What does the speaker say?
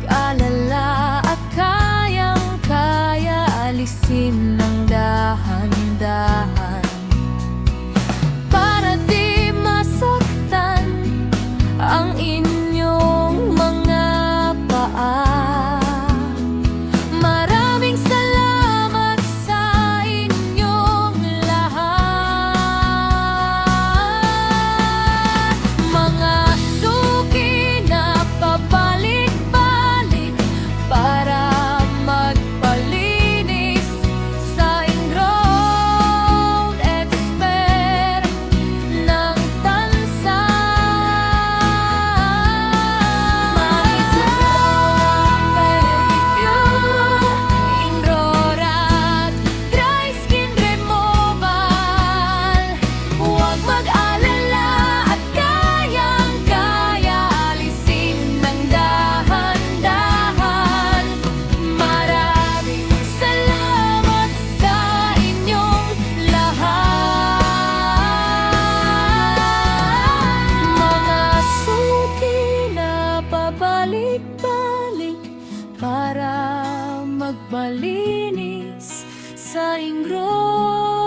mag-alala at kayang-kaya alisin ng dahan-dahan para di masaktan ang inyong mga paa. Maraming salamat sa inyong lahat. Mga suki na pabalik-balik para magpalinis sa ingrown expert ng tansa. Ingrorat Dry Skin Removal. Huwag mag-alala at kayang-kaya alisin ng dahan-dahan. Maraming salamat sa inyong lahat. Mga suki na pabalik-balik para magpalinis sa ingrown